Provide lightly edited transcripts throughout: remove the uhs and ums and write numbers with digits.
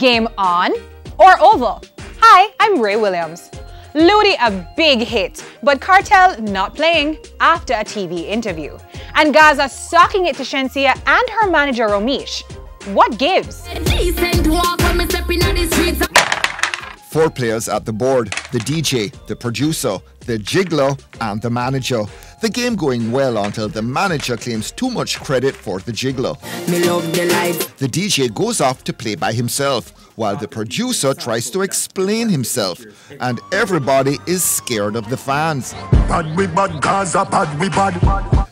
Game on or over? Hi, I'm Ray Williams. Loodie a big hit, but Kartel not playing after a TV interview. And Gaza socking it to Shenseea and her manager Romeich. What gives? 4 players at the board: the DJ, the producer, the gigolo and the manager. The game going well until the manager claims too much credit for the gigolo. The DJ goes off to play by himself, while the producer tries to explain himself, and everybody is scared of the fans.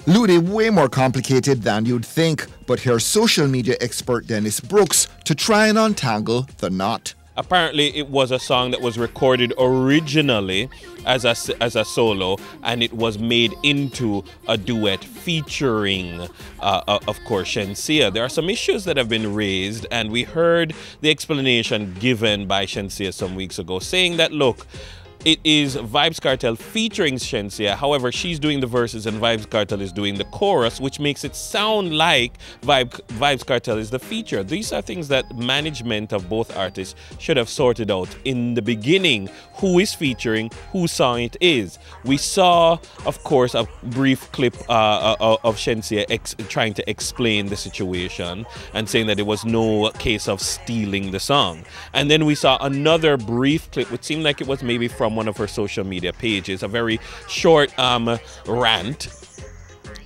Loodie way more complicated than you'd think, but here's social media expert Dennis Brooks to try and untangle the knot. Apparently, it was a song that was recorded originally as a solo, and it was made into a duet featuring, of course, Shenseea. There are some issues that have been raised, and we heard the explanation given by Shenseea some weeks ago, saying that, look, it is Vybz Kartel featuring Shenseea. However, she's doing the verses and Vybz Kartel is doing the chorus, which makes it sound like Vybz Kartel is the feature. These are things that management of both artists should have sorted out in the beginning. Who is featuring, whose song it is. We saw, of course, a brief clip of Shenseea trying to explain the situation and saying that it was no case of stealing the song. And then we saw another brief clip, which seemed like it was maybe from one of her social media pages, a very short rant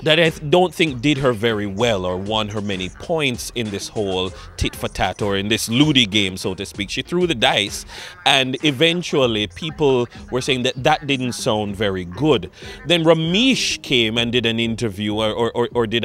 that I don't think did her very well or won her many points in this whole tit for tat or in this Loodie game, so to speak. She threw the dice, and eventually people were saying that that didn't sound very good. Then Romeich came and did an interview or did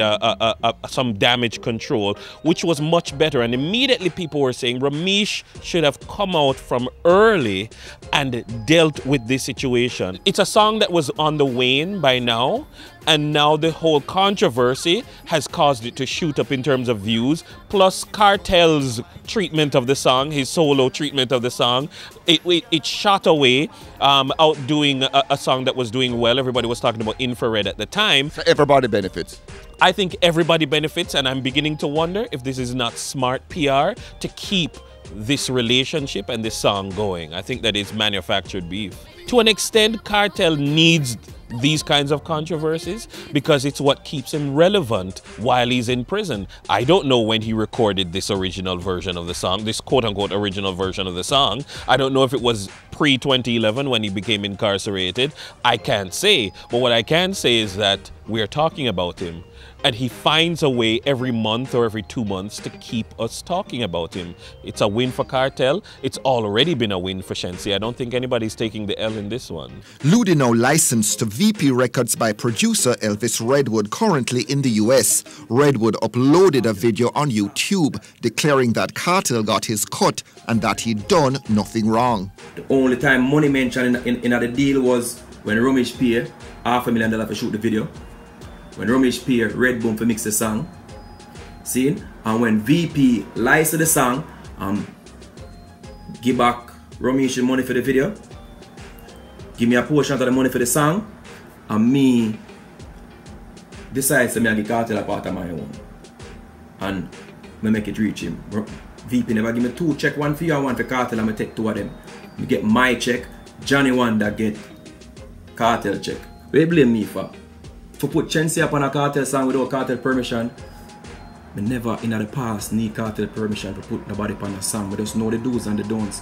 some damage control, which was much better, and immediately people were saying Romeich should have come out from early and dealt with this situation. It's a song that was on the wane by now, and now the whole controversy has caused it to shoot up in terms of views, plus Kartel's treatment of the song, his solo treatment of the song. It shot away, outdoing a song that was doing well. Everybody was talking about Infrared at the time. So everybody benefits. I think everybody benefits, and I'm beginning to wonder if this is not smart PR to keep this relationship and this song going. I think that is manufactured beef. To an extent, Kartel needs these kinds of controversies because it's what keeps him relevant while he's in prison. I don't know when he recorded this original version of the song, this quote-unquote original version of the song. I don't know if it was pre-2011 when he became incarcerated. I can't say, but what I can say is that we're talking about him, and he finds a way every month or every 2 months to keep us talking about him. It's a win for Kartel. It's already been a win for Shenseea. I don't think anybody's taking the L in this one. Loodie now licensed to VP Records by producer Elvis Redwood, currently in the US. Redwood uploaded a video on YouTube declaring that Kartel got his cut and that he'd done nothing wrong. The only time money mentioned in the deal was when Romeich paid $500,000 to shoot the video. When Romeich paid Redwood to mix the song, see? And when VP licensed the song, give back Romeich money for the video, give me a portion of the money for the song, and me decide to give Kartel a part of my own, and I make it reach him. VP never give me 2 checks, one for you and one for Kartel, and I take 2 of them. I get my check, Johnny one that get Kartel check. What you blame me for? For put Shenseea up on a Kartel song without Kartel permission, I never in the past need Kartel permission to put nobody on a song. I just know the do's and the don'ts.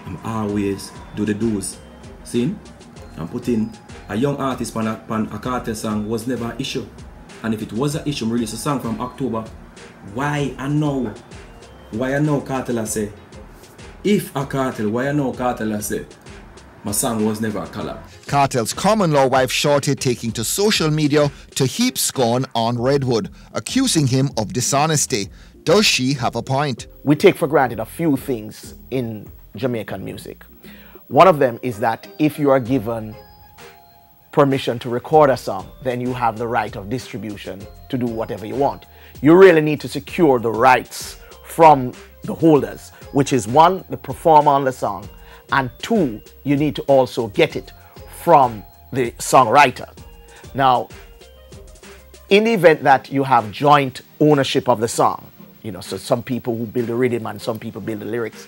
I'm always do the do's. See? And putting a young artist on a Kartel song was never an issue. And if it was an issue, I release a song from October. Why I know? Why I know Kartel I say? If a Kartel, why I know Kartel I say? My song was never a collab. Kartel's common law wife Shorty taking to social media to heap scorn on Redwood, accusing him of dishonesty. Does she have a point? We take for granted a few things in Jamaican music. One of them is that if you are given permission to record a song, then you have the right of distribution to do whatever you want. You really need to secure the rights from the holders, which is 1, the performer on the song, and 2, you need to also get it from the songwriter. Now, in the event that you have joint ownership of the song, You know, so some people who build the rhythm and some people build the lyrics.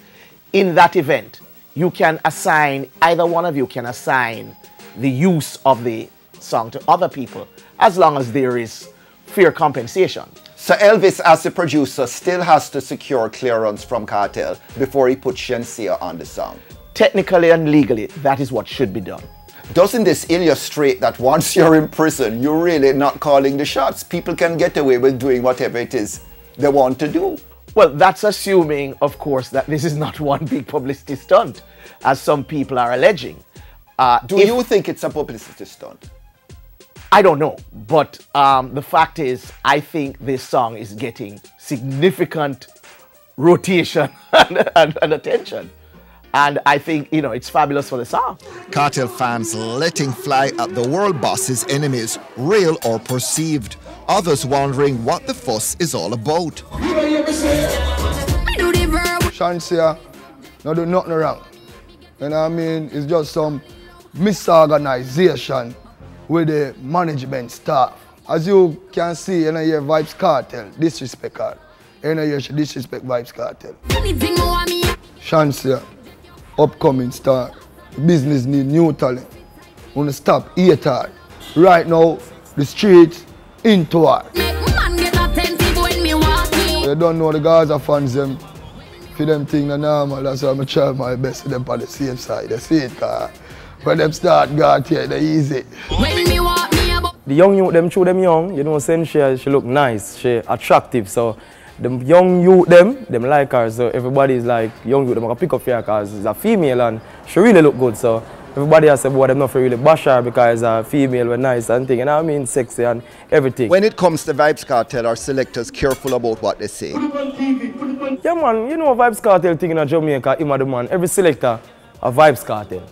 In that event, you can assign, either one of you can assign the use of the song to other people, as long as there is fair compensation. So Elvis, as the producer, still has to secure clearance from Kartel before he puts Shenseea on the song. Technically and legally, that is what should be done. Doesn't this illustrate that once you're in prison, you're really not calling the shots? People can get away with doing whatever it is they want to do. Well, that's assuming, of course, that this is not one big publicity stunt, as some people are alleging. Do you think it's a publicity stunt? I don't know, but the fact is, I think this song is getting significant rotation and attention. And I think, you know, it's fabulous for the song. Kartel fans letting fly at the world boss's enemies, real or perceived. Others wondering what the fuss is all about. Shenseea not do nothing wrong. You know what I mean? It's just some misorganization with the management staff. As you can see, you know, your Vybz Kartel, disrespect her. You know, you should disrespect Vybz Kartel. Shenseea, upcoming star. Business need new talent. Wanna stop hate her. Right now, the streets into her. You don't know the Gaza fans them. For them things are normal, that's why I'm trying my best to them on the safe side. They see it, cause when them start God here, they easy. The young youth, them through them young, you know, Shenseea, she look nice, she attractive, so the young youth, them like her, so everybody's like, young youth, them can pick up her because it's a female and she really look good, so everybody has said, boy, them not really bash her because a female was nice and thing, you know what I mean, sexy and everything. When it comes to Vybz Kartel, are selectors careful about what they say? Yeah, man, you know Vybz Kartel thing in Jamaica, him the man, every selector a Vybz Kartel.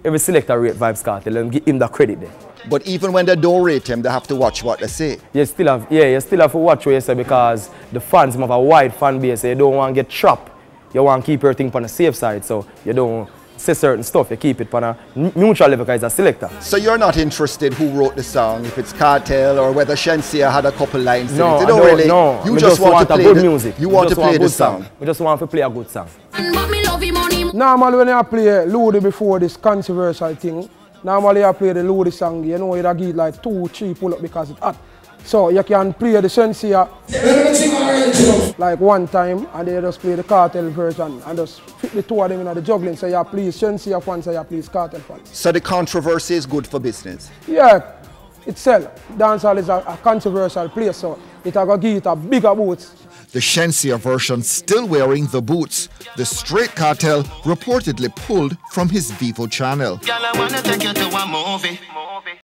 Every selector rate Vybz Kartel and give him the credit there. But even when they don't rate him, they have to watch what they say. You still have to watch what you say because the fans have a wide fan base, so you don't want to get trapped. You want to keep everything on the safe side, so you don't say certain stuff, you keep it on a neutral level because it's a selector. So you're not interested who wrote the song, if it's Kartel or whether Shenseea had a couple lines no, in it? I don't really, no, you just want to play good music. You want to play the song. We just want to play a good song. Normally when I play Louie before this controversial thing, normally I play the Louie song, you know, you get like 2-3 pull up because it's hot. So you can play the Shenseea like one time and then you just play the Kartel version and just fit the two of them in the juggling. So you please Shenseea fans, so you please Kartel fans. So the controversy is good for business? Yeah, itself. Dancehall is a controversial place, so it will give it a bigger boots. The Shenseea version still wearing the boots. The straight Kartel reportedly pulled from his Vivo channel.